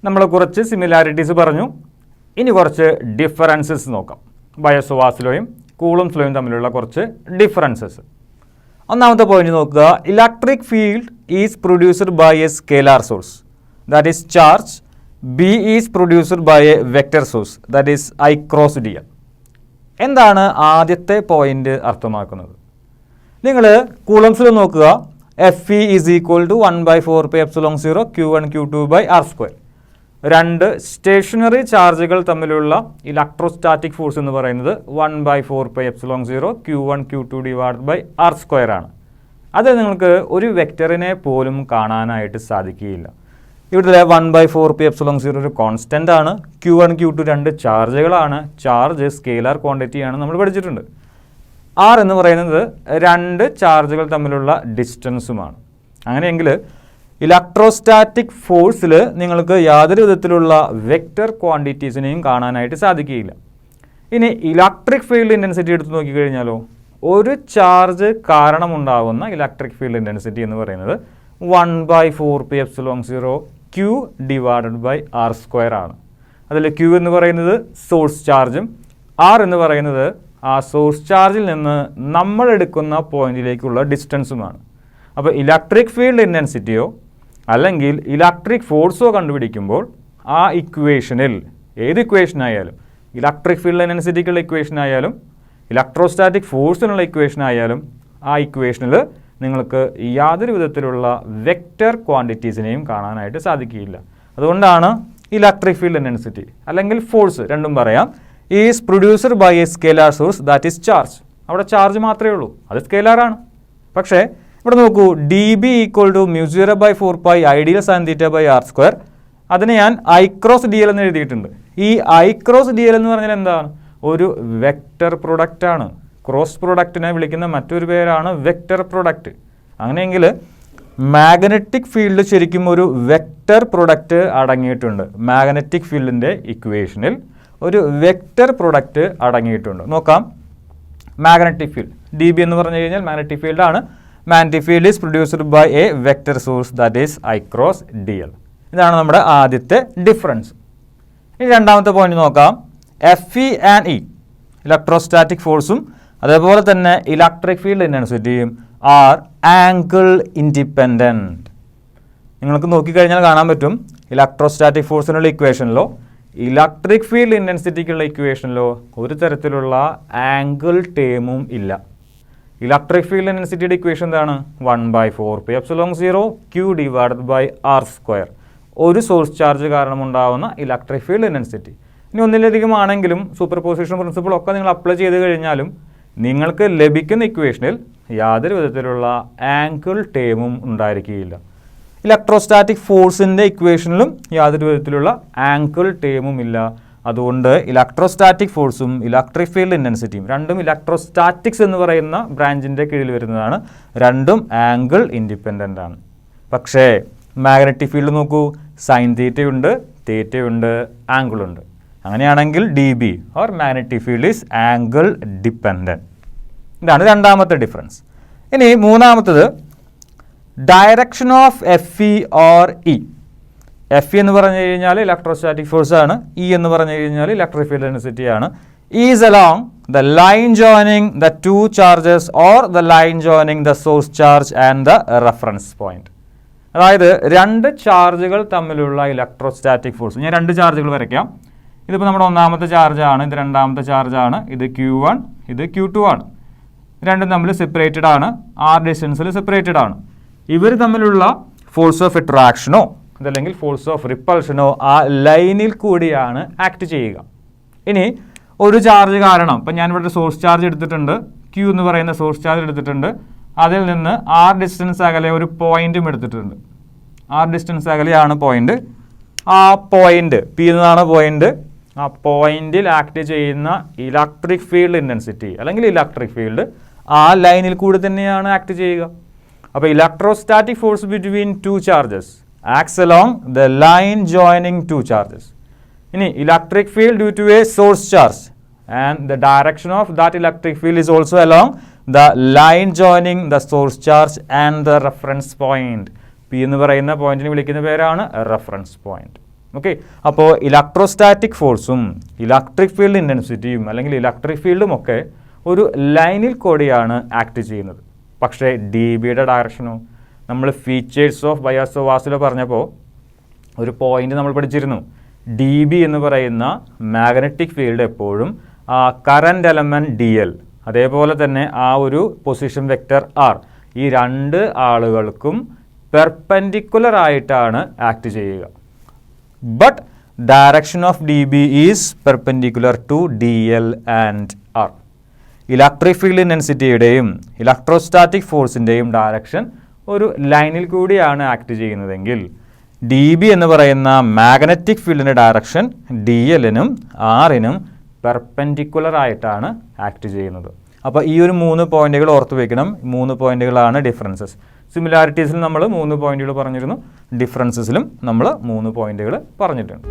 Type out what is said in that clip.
നമ്മൾ കുറച്ച് സിമിലാരിറ്റീസ് പറഞ്ഞു. ഇനി കുറച്ച് ഡിഫറൻസസ് നോക്കാം. ബയോസവാർട്സ് ലോയും കൂളംസ് ലോയും തമ്മിലുള്ള കുറച്ച് ഡിഫറൻസസ്. ഒന്നാമത്തെ പോയിന്റ് നോക്കുക. Electric field is produced by a scalar source, that is charge. B is produced by a vector source, that is I cross D L. എന്താണ് ആദ്യത്തെ പോയിന്റ് അർത്ഥമാക്കുന്നത്? നിങ്ങൾ കൂളംസിൽ നോക്കുക. F E is equal to 1/4πε0 Q1 Q2 by R square. രണ്ട് stationary ചാർജുകൾ തമ്മിലുള്ള electrostatic force എന്ന് പറയുന്നത് 1/4πε0 Q1 Q2 divide by R square ആണ്. അത് നിങ്ങൾക്ക് ഒരു വെക്റ്ററിനെ പോലും കാണാനായിട്ട് സാധിക്കുകയില്ല. ഇവിടെ 1/4πε0 ഒരു കോൺസ്റ്റൻ്റ് ആണ്. Q1 Q2 രണ്ട് ചാർജുകളാണ്. ചാർജ് സ്കേലാർ ക്വാണ്ടിറ്റിയാണ്, നമ്മൾ പഠിച്ചിട്ടുണ്ട്. ആർ എന്ന് പറയുന്നത് രണ്ട് ചാർജുകൾ തമ്മിലുള്ള ഡിസ്റ്റൻസുമാണ്. അങ്ങനെയെങ്കിൽ ഇലക്ട്രോസ്റ്റാറ്റിക് ഫോഴ്സിൽ നിങ്ങൾക്ക് യാതൊരു വിധത്തിലുള്ള വെക്റ്റർ ക്വാണ്ടിറ്റീസിനെയും കാണാനായിട്ട് സാധിക്കുകയില്ല. ഇനി ഇലക്ട്രിക് ഫീൽഡ് ഇൻറ്റൻസിറ്റി എടുത്ത് നോക്കിക്കഴിഞ്ഞാലോ, ഒരു ചാർജ് കാരണമുണ്ടാകുന്ന ഇലക്ട്രിക് ഫീൽഡ് ഇൻറ്റൻസിറ്റി എന്ന് പറയുന്നത് 1/4πε0 Q divided by R square ആണ്. അതിൽ Q എന്ന് പറയുന്നത് സോഴ്സ് ചാർജും ആർ എന്ന് പറയുന്നത് ആ സോഴ്സ് ചാർജിൽ നിന്ന് നമ്മൾ എടുക്കുന്ന പോയിന്റിലേക്കുള്ള ഡിസ്റ്റൻസുമാണ്. അപ്പോൾ ഇലക്ട്രിക് ഫീൽഡ് ഇൻറ്റൻസിറ്റിയോ അല്ലെങ്കിൽ ഇലക്ട്രിക് ഫോഴ്സോ കണ്ടുപിടിക്കുമ്പോൾ ആ ഇക്വേഷനിൽ ഏത് ഇക്വേഷൻ ആയാലും, ഇലക്ട്രിക് ഫീൽഡ് ഇൻറ്റൻസിറ്റിക്കുള്ള ഇക്വേഷൻ ആയാലും ഇലക്ട്രോസ്റ്റാറ്റിക് ഫോഴ്സിനുള്ള ഇക്വേഷൻ ആയാലും, ആ ഇക്വേഷനിൽ നിങ്ങൾക്ക് യാതൊരു വിധത്തിലുള്ള വെക്റ്റർ ക്വാണ്ടിറ്റീസിനെയും കാണാനായിട്ട് സാധിക്കുകയില്ല. അതുകൊണ്ടാണ് ഇലക്ട്രിക് ഫീൽഡ് ഇൻറ്റൻസിറ്റി അല്ലെങ്കിൽ ഫോഴ്സ് രണ്ടും പറയാം is produced by a scalar source, that is charge. അവിടെ ചാർജ് മാത്രമേ ഉള്ളൂ, അത് സ്കേലാറാണ്. പക്ഷേ ഇവിടെ നോക്കൂ, D B equal to μ0/4π I D L sine theta by R square. അതിനെ ഞാൻ ഐ ക്രോസ് ഡി എൽ എന്ന് എഴുതിയിട്ടുണ്ട്. ഈ ഐ ക്രോസ് ഡി എൽ എന്ന് പറഞ്ഞാൽ എന്താണ്? ഒരു വെക്റ്റർ പ്രൊഡക്റ്റാണ്. ക്രോസ് പ്രൊഡക്റ്റിനെ വിളിക്കുന്ന മറ്റൊരു പേരാണ് വെക്റ്റർ പ്രൊഡക്റ്റ്. അങ്ങനെയെങ്കിൽ മാഗ്നറ്റിക് ഫീൽഡ് ശരിക്കും ഒരു വെക്റ്റർ പ്രൊഡക്റ്റ് അടങ്ങിയിട്ടുണ്ട്. മാഗ്നറ്റിക് ഫീൽഡിൻ്റെ ഇക്വേഷനിൽ ഒരു വെക്റ്റർ പ്രൊഡക്റ്റ് അടങ്ങിയിട്ടുണ്ട്. നോക്കാം. മാഗ്നറ്റിക് ഫീൽഡ് ഡി ബി എന്ന് പറഞ്ഞു കഴിഞ്ഞാൽ മാഗ്നറ്റിക് ഫീൽഡാണ്. Magnetic field is produced by a vector source, that is I cross D L. ഇതാണ് നമ്മുടെ ആദ്യത്തെ ഡിഫറൻസ്. ഇനി രണ്ടാമത്തെ പോയിന്റ് നോക്കാം. F E and E electrostatic ഫോഴ്സും അതേപോലെ തന്നെ ഇലക്ട്രിക് ഫീൽഡ് ഇൻറ്റൻസിറ്റിയും ആർ ആംഗിൾ ഇൻഡിപെൻഡൻറ്റ്. നിങ്ങൾക്ക് നോക്കിക്കഴിഞ്ഞാൽ കാണാൻ പറ്റും, ഇലക്ട്രോസ്റ്റാറ്റിക് ഫോഴ്സിനുള്ള ഇക്വേഷനിലോ ഇലക്ട്രിക് ഫീൽഡ് ഇൻറ്റൻസിറ്റിക്കുള്ള ഇക്വേഷനിലോ ഒരു തരത്തിലുള്ള ആംഗിൾ ടേമും ഇല്ല. ഇലക്ട്രിക് ഫീൽഡ് ഇൻറ്റൻസിറ്റിയുടെ ഇക്വേഷൻ എന്താണ്? 1/4πε0 Q divided by R square. ഒരു സോഴ്സ് ചാർജ് കാരണം ഉണ്ടാകുന്ന ഇലക്ട്രിക് ഫീൽഡ് ഇൻറ്റൻസിറ്റി. ഇനി ഒന്നിലധികം ആണെങ്കിലും സൂപ്പർ പൊസിഷൻ പ്രിൻസിപ്പിൾ ഒക്കെ നിങ്ങൾ അപ്ലൈ ചെയ്ത് കഴിഞ്ഞാലും നിങ്ങൾക്ക് ലഭിക്കുന്ന ഇക്വേഷനിൽ യാതൊരു വിധത്തിലുള്ള ആംഗിൾ ടേമും ഉണ്ടായിരിക്കുകയില്ല. ഇലക്ട്രോസ്റ്റാറ്റിക് ഫോഴ്സിൻ്റെ ഇക്വേഷനിലും യാതൊരു വിധത്തിലുള്ള ആംഗിൾ ടേമും ഇല്ല. അതുകൊണ്ട് ഇലക്ട്രോസ്റ്റാറ്റിക് ഫോഴ്സും ഇലക്ട്രിക് ഫീൽഡ് ഇൻറ്റൻസിറ്റിയും രണ്ടും ഇലക്ട്രോസ്റ്റാറ്റിക്സ് എന്ന് പറയുന്ന ബ്രാഞ്ചിൻ്റെ കീഴിൽ വരുന്നതാണ്. രണ്ടും ആംഗിൾ ഇൻഡിപെൻഡൻ്റ് ആണ്. പക്ഷേ മാഗ്നറ്റിക് ഫീൽഡ് നോക്കൂ, സൈൻ തീറ്റയുണ്ട്, തീറ്റയുണ്ട്, ആംഗിളുണ്ട്. അങ്ങനെയാണെങ്കിൽ D B or magnetic field is angle dependent. ഇതാണ് രണ്ടാമത്തെ ഡിഫറൻസ്. ഇനി മൂന്നാമത്തത് direction of F E or E. F E എന്ന് പറഞ്ഞു കഴിഞ്ഞാൽ ഇലക്ട്രോസ്റ്റാറ്റിക് ഫോഴ്സ് ആണ്. ഇ എന്ന് പറഞ്ഞു കഴിഞ്ഞാൽ ഇലക്ട്രിക് ഫീൽഡ് ഇൻറ്റൻസിറ്റി ആണ്. Is along the line joining the two charges or the line joining the source charge and the reference point. അതായത് രണ്ട് ചാർജുകൾ തമ്മിലുള്ള ഇലക്ട്രോസ്റ്റാറ്റിക് ഫോഴ്സ്. ഞാൻ രണ്ട് ചാർജുകൾ വരയ്ക്കാം. ഇതിപ്പോൾ നമ്മുടെ ഒന്നാമത്തെ ചാർജാണ്, ഇത് രണ്ടാമത്തെ ചാർജാണ്, ഇത് Q1, ഇത് Q2 ആണ്. രണ്ടും തമ്മിൽ സെപ്പറേറ്റഡ് ആണ്, ആർ ഡിസ്റ്റൻസിൽ സെപ്പറേറ്റഡ് ആണ്. ഇവർ തമ്മിലുള്ള ഫോഴ്സ് ഓഫ് അട്രാക്ഷനോ അതല്ലെങ്കിൽ ഫോഴ്സ് ഓഫ് റിപ്പൾഷനോ ആ ലൈനിൽ കൂടിയാണ് ആക്ട് ചെയ്യുക. ഇനി ഒരു ചാർജ് കാരണം, ഇപ്പം ഞാനിവിടെ സോഴ്സ് ചാർജ് എടുത്തിട്ടുണ്ട്, Q എന്ന് പറയുന്ന സോഴ്സ് ചാർജ് എടുത്തിട്ടുണ്ട്. അതിൽ നിന്ന് ആർ ഡിസ്റ്റൻസ് അകലെ ഒരു പോയിന്റും എടുത്തിട്ടുണ്ട്. ആർ ഡിസ്റ്റൻസ് അകലെയാണ് പോയിന്റ്. ആ പോയിന്റ് P എന്നതാണ് പോയിന്റ്. ആ പോയിന്റിൽ ആക്ട് ചെയ്യുന്ന ഇലക്ട്രിക് ഫീൽഡ് ഇൻറ്റൻസിറ്റി അല്ലെങ്കിൽ ഇലക്ട്രിക് ഫീൽഡ് ആ ലൈനിൽ കൂടി തന്നെയാണ് ആക്ട് ചെയ്യുക. അപ്പോൾ electrostatic force between two charges acts along the line joining two charges. ഇനി electric field due to a source charge and the direction of that electric field is also along the line joining the source charge and the reference point. P എന്ന് പറയുന്ന പോയിന്റിന് വിളിക്കുന്ന പേരാണ് reference point. Okay. അപ്പോൾ electrostatic ഫോഴ്സും electric field ഇൻറ്റൻസിറ്റിയും അല്ലെങ്കിൽ electric ഫീൽഡും ഒക്കെ ഒരു ലൈനിൽ കൂടിയാണ് ആക്ട് ചെയ്യുന്നത്. പക്ഷേ ഡി ബിയുടെ ഡയറക്ഷനോ നമ്മൾ ഫീച്ചേഴ്സ് ഓഫ് ബയോസോവാസിലോ പറഞ്ഞപ്പോൾ ഒരു പോയിന്റ് നമ്മൾ പഠിച്ചിരുന്നു. ഡി ബി എന്ന് പറയുന്ന മാഗ്നറ്റിക് ഫീൽഡ് എപ്പോഴും കറൻറ്റ് എലമെൻറ്റ് ഡി എൽ, അതേപോലെ തന്നെ ആ ഒരു പൊസിഷൻ വെക്റ്റർ ആർ, ഈ രണ്ട് ആളുകൾക്കും പെർപെൻഡിക്കുലർ ആയിട്ടാണ് ആക്ട് ചെയ്യുക. But direction of D B is perpendicular to D L and R. Electric field ഇൻറ്റൻസിറ്റിയുടെയും ഇലക്ട്രോസ്റ്റാറ്റിക് ഫോഴ്സിൻ്റെയും ഡയറക്ഷൻ ഒരു ലൈനിൽ കൂടിയാണ് ആക്ട് ചെയ്യുന്നതെങ്കിൽ ഡി ബി എന്ന് പറയുന്ന മാഗ്നറ്റിക് ഫീൽഡിൻ്റെ ഡയറക്ഷൻ ഡി എല്ലിനും ആറിനും പെർപെൻഡിക്കുലർ ആയിട്ടാണ് ആക്ട് ചെയ്യുന്നത്. അപ്പോൾ ഈ ഒരു 3 പോയിന്റുകൾ ഓർത്ത് വയ്ക്കണം. 3 പോയിന്റുകളാണ് ഡിഫറൻസസ്. സിമിലാരിറ്റീസിൽ നമ്മൾ 3 പോയിന്റുകൾ പറഞ്ഞിരുന്നു, ഡിഫറൻസസിലും നമ്മൾ 3 പോയിന്റുകൾ പറഞ്ഞിട്ടുണ്ട്.